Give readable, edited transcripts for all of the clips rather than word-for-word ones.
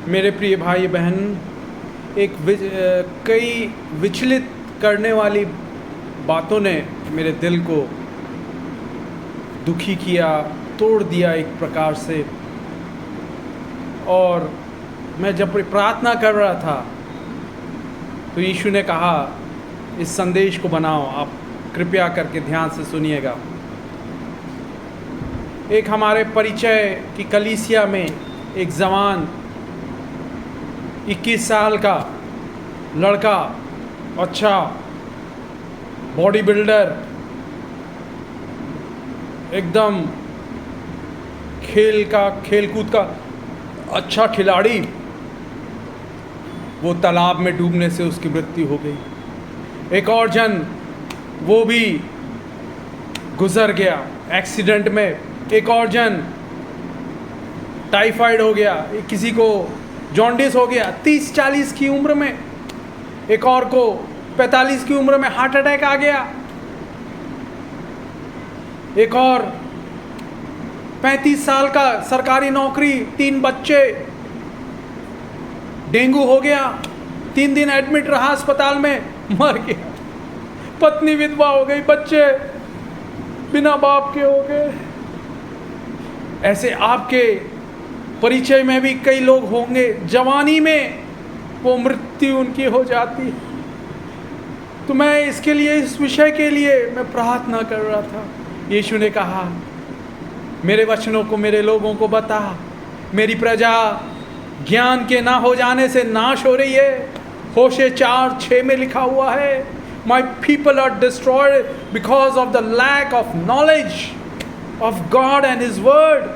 मेरे प्रिय भाई बहन, कई विचलित करने वाली बातों ने मेरे दिल को दुखी किया, तोड़ दिया एक प्रकार से। और मैं जब प्रार्थना कर रहा था तो यीशु ने कहा, इस संदेश को बनाओ, आप कृपया करके ध्यान से सुनिएगा। एक हमारे परिचय की कलीसिया में एक जवान 21 साल का लड़का, अच्छा बॉडी बिल्डर, एकदम खेलकूद का अच्छा खिलाड़ी, वो तालाब में डूबने से उसकी मृत्यु हो गई। एक और जन वो भी गुजर गया एक्सीडेंट में। एक और जन टाइफाइड हो गया, किसी को जॉन्डिस हो गया 30-40 की उम्र में। एक और को 45 की उम्र में हार्ट अटैक आ गया। एक और 35 साल का, सरकारी नौकरी, 3 बच्चे, डेंगू हो गया, 3 दिन एडमिट रहा अस्पताल में, मर गया। पत्नी विधवा हो गई, बच्चे बिना बाप के हो गए। ऐसे आपके परिचय में भी कई लोग होंगे, जवानी में वो मृत्यु उनकी हो जाती। तो मैं इसके लिए, इस विषय के लिए मैं प्रार्थना कर रहा था। यीशु ने कहा, मेरे वचनों को मेरे लोगों को बता, मेरी प्रजा ज्ञान के ना हो जाने से नाश हो रही है। होशे 4:6 में लिखा हुआ है, My people are destroyed because of the lack of knowledge of God and His word.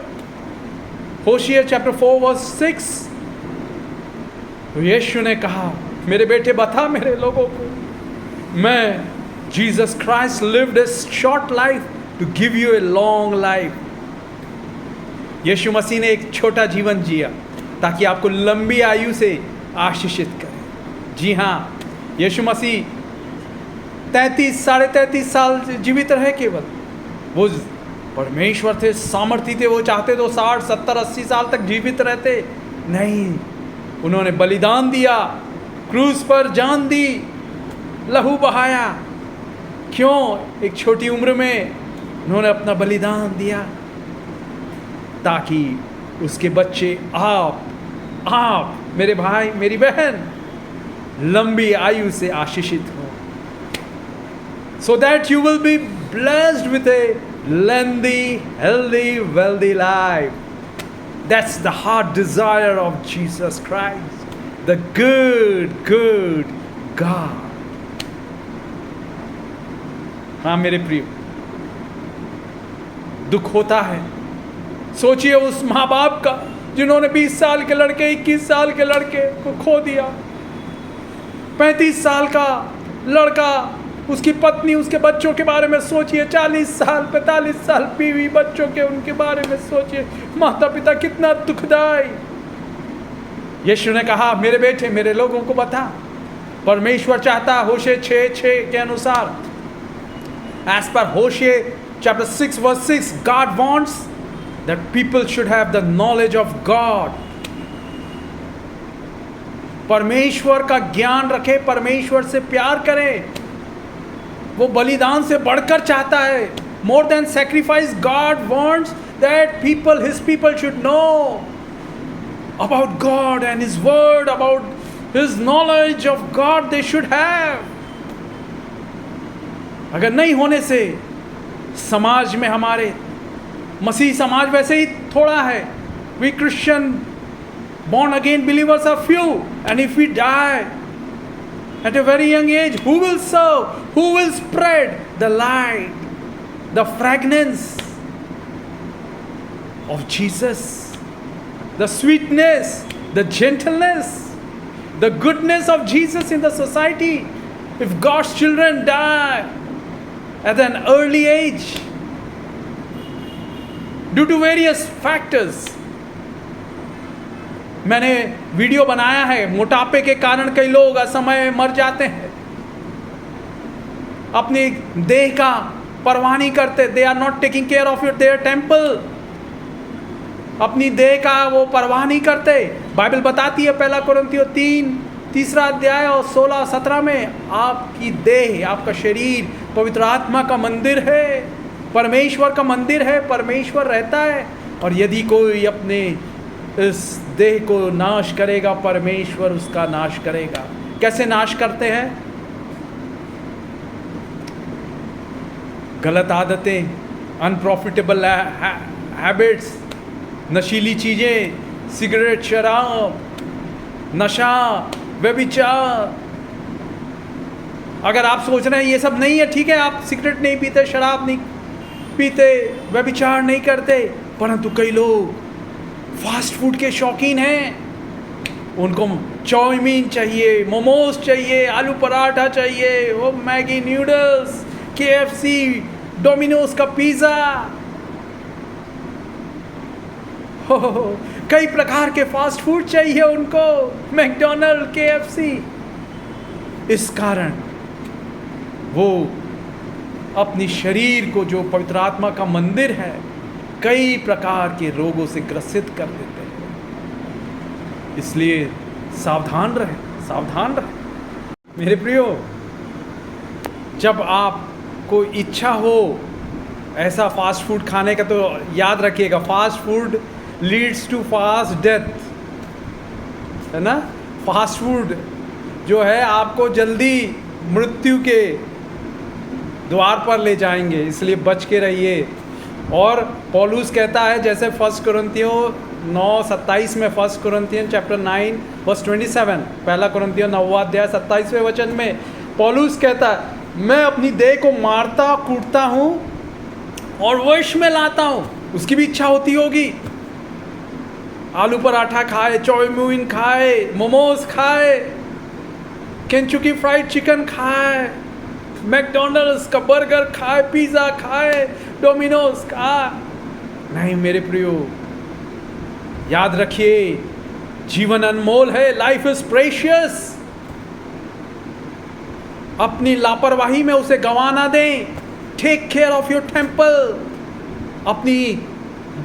Hosea chapter 4 verse 6. तो यीशु ने कहा, मेरे बेटे बता मेरे लोगों को, मैं Jesus Christ lived a short life to give you a long life. यीशु मसीह ने एक छोटा जीवन जिया ताकि आपको लंबी आयु से आशीषित करे। जी हाँ, यीशु मसीह 33-33.5 साल जीवित रहे केवल। वो परमेश्वर थे, सामर्थी थे, वो चाहते तो 60, 70, 80 साल तक जीवित रहते। नहीं, उन्होंने बलिदान दिया, क्रूस पर जान दी, लहू बहाया। क्यों? एक छोटी उम्र में उन्होंने अपना बलिदान दिया ताकि उसके बच्चे, आप मेरे भाई, मेरी बहन, लंबी आयु से आशीषित हो। So that you will be blessed with a lengthy, healthy, wealthy life. That's the heart desire of Jesus Christ, the good God. हाँ मेरे प्रिय, दुख होता है। सोचिए उस माँ बाप का जिन्होंने 20 साल के लड़के, 21 साल के लड़के को खो दिया। 35 साल का लड़का, उसकी पत्नी, उसके बच्चों के बारे में सोचिए। 40 साल, 45 साल बीवी, बच्चों के, उनके बारे में सोचिए। माता पिता कितना दुखदाई। यीशु ने कहा, मेरे बेटे, मेरे लोगों को बता। परमेश्वर चाहता, होशे 6:6 के अनुसार, as per Hosea chapter 6 verse 6, God wants that people should have the knowledge of God. परमेश्वर का ज्ञान रखे, परमेश्वर से प्यार करें। वो बलिदान से बढ़कर चाहता है। More than sacrifice, God wants that people, His people should know about God and His word, about His knowledge of God they should have. अगर नहीं होने से समाज में, हमारे मसीह समाज वैसे ही थोड़ा है। We Christian born again believers are few, and if we die at a very young age, who will serve? Who will spread the light, the fragrance of Jesus, the sweetness, the gentleness, the goodness of Jesus in the society? If God's children die at an early age due to various factors, मैंने video बनाया है, मोटापे के कारण कई लोग असमय मर जाते हैं। अपनी देह का परवाह नहीं करते। They are not taking care of their temple. अपनी देह का वो परवाह नहीं करते। बाइबल बताती है 1 कुरिन्थियों 3 अध्याय और 16-17 में, आपकी देह, आपका शरीर पवित्र आत्मा का मंदिर है, परमेश्वर का मंदिर है, परमेश्वर रहता है। और यदि कोई अपने इस देह को नाश करेगा, परमेश्वर उसका नाश करेगा। कैसे नाश करते हैं? गलत आदतें, अनप्रॉफिटेबल हैबिट्स, नशीली चीजें, सिगरेट, शराब, नशा, व्यभिचार। अगर आप सोच रहे हैं ये सब नहीं है, ठीक है, आप सिगरेट नहीं पीते, शराब नहीं पीते, व्यभिचार नहीं करते, परंतु कई लोग फास्ट फूड के शौकीन हैं। उनको चाउमीन चाहिए, मोमोज चाहिए, आलू पराठा चाहिए, वो मैगी नूडल्स, KFC, डोमिनोज का पिज़्ज़ा, कई प्रकार के फास्ट फूड चाहिए उनको, मैकडोनल्ड, KFC। इस कारण वो अपनी शरीर को, जो पवित्र आत्मा का मंदिर है, कई प्रकार के रोगों से ग्रसित कर देते हैं। इसलिए सावधान रहें, सावधान रहें मेरे प्रियो। जब आपको इच्छा हो ऐसा फास्ट फूड खाने का, तो याद रखिएगा, fast food leads to fast death, है ना। फास्ट फूड जो है आपको जल्दी मृत्यु के द्वार पर ले जाएंगे, इसलिए बच के रहिए। और पौलुस कहता है, जैसे 1 कुरिन्थियों 9:27 में, 1 कुरिन्थियन चैप्टर 9:27, 1 कुरिन्थियों 9 अध्याय 27वें वचन में पौलुस कहता है, मैं अपनी देह को मारता कूटता हूँ और वश में लाता हूँ। उसकी भी इच्छा होती होगी, आलू पराठा खाए, चाउमीन खाए, मोमोज खाए, केंचुकी फ्राइड चिकन खाए, मैकडोनल्ड्स का बर्गर खाए, पिज़्ज़ा खाए, डोमिनोज खाए। नहीं मेरे प्रियो, याद रखिए, जीवन अनमोल है, लाइफ इज प्रेशियस। अपनी लापरवाही में उसे गंवा ना दें। Take care of your temple. अपनी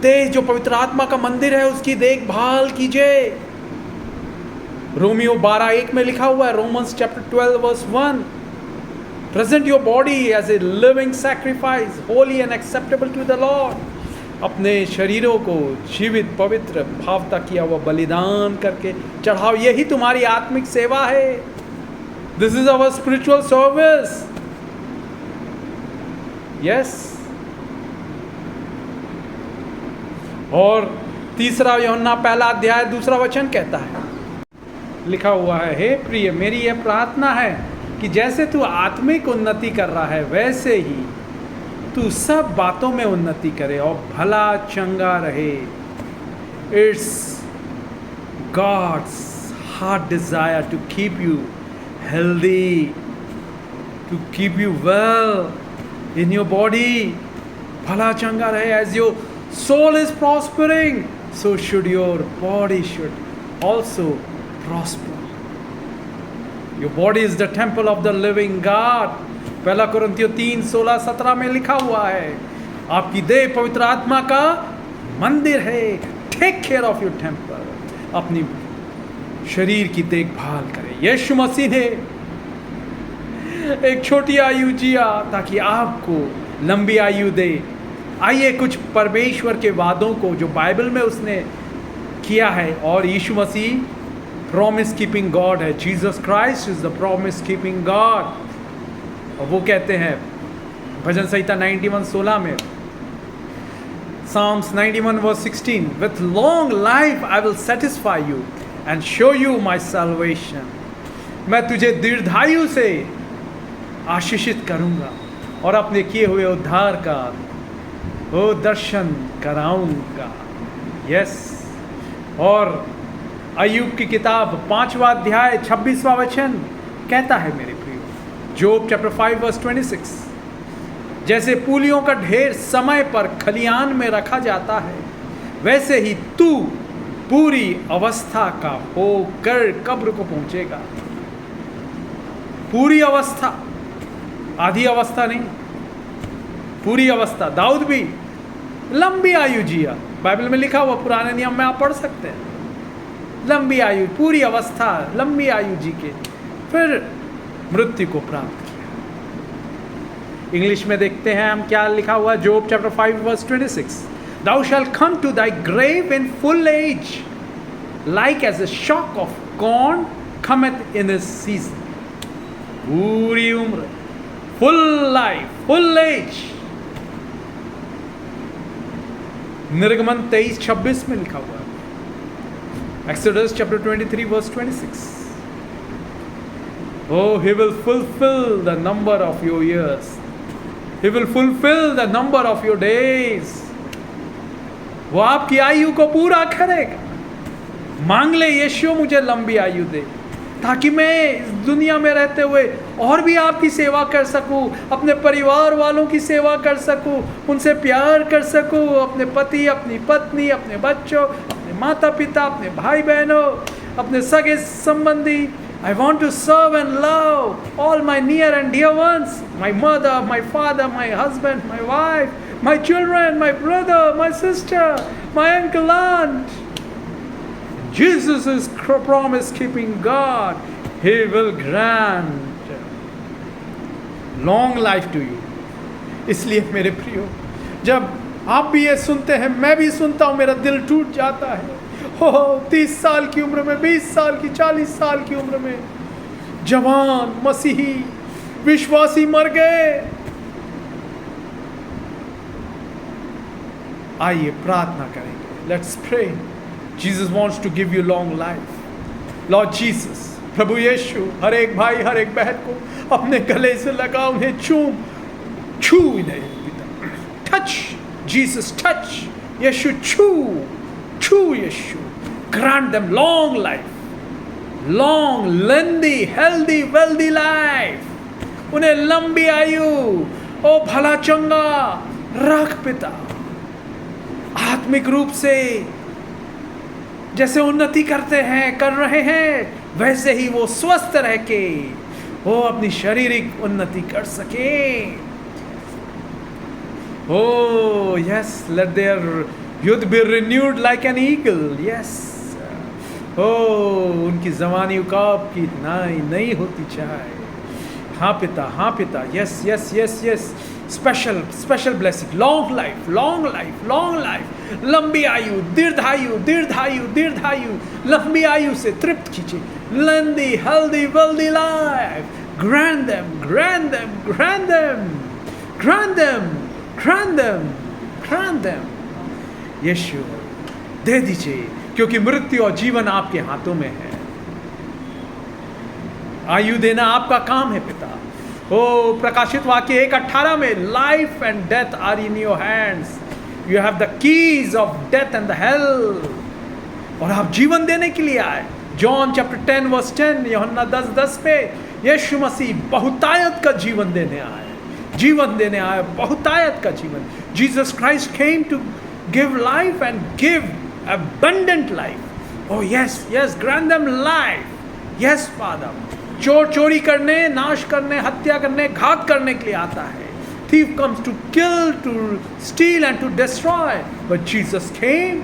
देह जो पवित्र आत्मा का मंदिर है, उसकी देखभाल कीजिए। रोमियो 12:1 में लिखा हुआ है, Romans chapter 12 verse 1, present your body as a living sacrifice holy and acceptable to the Lord. अपने शरीरों को जीवित, पवित्र, भावता किया हुआ बलिदान करके चढ़ाओ। यही तुम्हारी आत्मिक सेवा है। This is our spiritual service. Yes. और 3 यूहन्ना 1 अध्याय 2 वचन कहता है, लिखा हुआ है, हे प्रिय, मेरी यह प्रार्थना है कि जैसे तू आत्मिक उन्नति कर रहा है, वैसे ही तू सब बातों में उन्नति करे और भला चंगा रहे। It's God's heart desire to keep you healthy, to keep you well in your body. भला चंगा रहे। As your soul is prospering, so should your body should also prosper. Your body is the temple of the living God. 1 कुरिन्थियों 3:16-17 में लिखा हुआ है, आपकी देह पवित्र आत्मा का मंदिर है। Take care of your temple. अपनी शरीर की देखभाल करें। यीशु मसीह ने एक छोटी आयु जिया ताकि आपको लंबी आयु दे। आइए कुछ परमेश्वर के वादों को जो बाइबल में उसने किया है, और यीशु मसीह प्रॉमिस कीपिंग गॉड है। Jesus Christ is the promise keeping God. और वो कहते हैं भजन संहिता 91:16 में, Psalms 91:16, with long life I will satisfy you and show you my salvation. मैं तुझे दीर्घायु से आशीषित करूंगा और अपने किए हुए उद्धार का वो दर्शन कराऊंगा। यस। और अय्यूब की किताब 5वां अध्याय 26वां वचन कहता है मेरे प्रियो, जोब चैप्टर 5 वर्स 26, जैसे पूलियों का ढेर समय पर खलियान में रखा जाता है, वैसे ही तू पूरी अवस्था का होकर कब्र को पहुंचेगा। पूरी अवस्था, आधी अवस्था नहीं, पूरी अवस्था। दाऊद भी लंबी आयु जिया, बाइबल में लिखा हुआ, पुराने नियम में आप पढ़ सकते हैं। लंबी आयु, पूरी अवस्था लंबी आयु जी के फिर मृत्यु को प्राप्त किया। इंग्लिश में देखते हैं हम क्या लिखा हुआ, जोब chapter 5 verse 26, Thou shalt come to thy grave in full age, like as a shock of corn cometh in his season. पूरी उम्र, full life, full age। निर्गमन 23:26 में लिखा हुआ है। Exodus chapter 23 verse 26, Oh, he will fulfill the number of your years, he will fulfill the number of your days। वो आपकी आयु को पूरा करेगा। मांग ले, यीशु मुझे लंबी आयु दे, ताकि मैं इस दुनिया में रहते हुए और भी आपकी सेवा कर सकूं, अपने परिवार वालों की सेवा कर सकूं, उनसे प्यार कर सकूं, अपने पति, अपनी पत्नी, अपने बच्चों, अपने माता पिता, अपने भाई बहनों, अपने सगे संबंधी। I want to serve and love all my near and dear ones, my mother, my father, my husband, my wife, my children, my brother, my sister, my uncle, aunt. Jesus is promise-keeping God. He will grant long life to you. इसलिए मेरे प्रियो, जब आप भी ये सुनते हैं, मैं भी सुनता हूँ, मेरा दिल टूट जाता है। हो 30 साल की उम्र में, 20 साल की, 40 साल की उम्र में जवान मसीही विश्वासी मर गए। आइए प्रार्थना करेंगे। Let's pray. Jesus wants to give you long life. Lord Jesus, प्रभु यीशु, हर एक भाई, हर एक बहन को अपने गले से लगा, उन्हें छू इन्हें, टच जीसस, टच यीशु, छू यीशु, grant them long life, long, lengthy, healthy, wealthy life। उन्हें लंबी आयु, ओ भला चंगा रख पिता। आत्मिक रूप से जैसे उन्नति करते हैं, कर रहे हैं, वैसे ही वो स्वस्थ रह के वो अपनी शारीरिक उन्नति कर सके। Oh yes, let their youth be renewed like an eagle। Yes, oh उनकी जवानी उकाब की नई होती चाहे। हाँ पिता, हाँ पिता। Yes, yes, yes, yes। Special blessing, long life, long life, long life, लंबी आयु, दीर्घायु, दीर्घायु, दीर्घायु, लंबी आयु से तृप्त कीजिए। Lengthy, healthy, wealthy life. Grant them, grant them, grant them, grant them, grant them, grant them. Yeshu दे दीजिए, क्योंकि मृत्यु और जीवन आपके हाथों में है। आयु देना आपका काम है पिता। ओ प्रकाशित वाक्य 1:18 में, life and death are in your hands, you have the keys of death and the hell. और आप जीवन देने के लिए आए। जॉन चैप्टर 10 वर्स 10, यूहन्ना 10:10 पे यीशु मसीह बहुतायत का जीवन देने आए, जीवन देने आए, बहुतायत का जीवन। Jesus Christ came to give life and give abundant life। oh yes, yes, grant them life। yes father। चोर चोरी करने, नाश करने, हत्या करने, घात करने के लिए आता है। thief comes to kill, to steal and to destroy, but Jesus came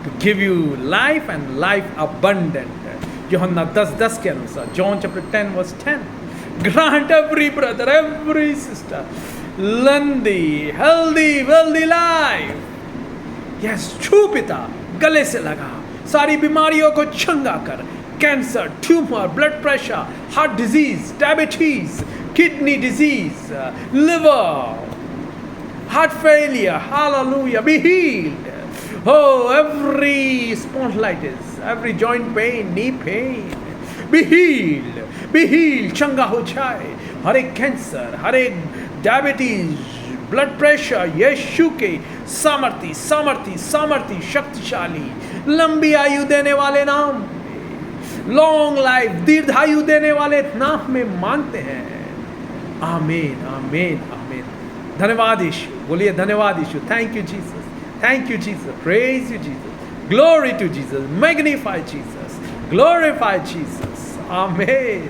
to give you life and life abundant। यूहन्ना 10:10 के अनुसार, John chapter 10 verse 10। grant every brother, every sister lengthy, healthy, wealthy life। Yes, छू पिता, गले से लगा, सारी बीमारियों को चंगा कर। Cancer, tumour, blood pressure, heart disease, diabetes, kidney disease, liver, heart failure, hallelujah, be healed. Oh, every spondylitis, every joint pain, knee pain, be healed, be healed, चंगा हो जाए। हर एक कैंसर, हर एक डायबिटीज, ब्लड प्रेशर, यीशु के सामर्थी, सामर्थी, सामर्थी, शक्तिशाली, लंबी आयु देने वाले नाम, लॉन्ग लाइफ, दीर्घायु देने वाले नाम में मांगते हैं। आमीन, आमीन, आमीन। धन्यवाद यीशु, बोलिए धन्यवाद Yeshu. Thank you Jesus, thank you Jesus, praise you Jesus, glory to Jesus, magnify Jesus, glorify Jesus. Amen.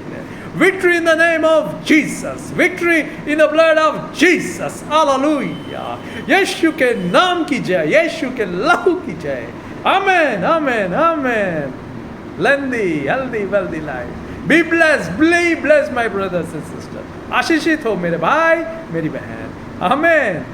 Victory in the name of Jesus, victory in the blood of Jesus, hallelujah। यीशु के नाम की जय, यीशु के लहू की जय, Amen, amen, amen. Lengthy, healthy, wealthy life. Be blessed, my brothers and sisters. आशीषित हो मेरे भाई, मेरी बहन. Amen.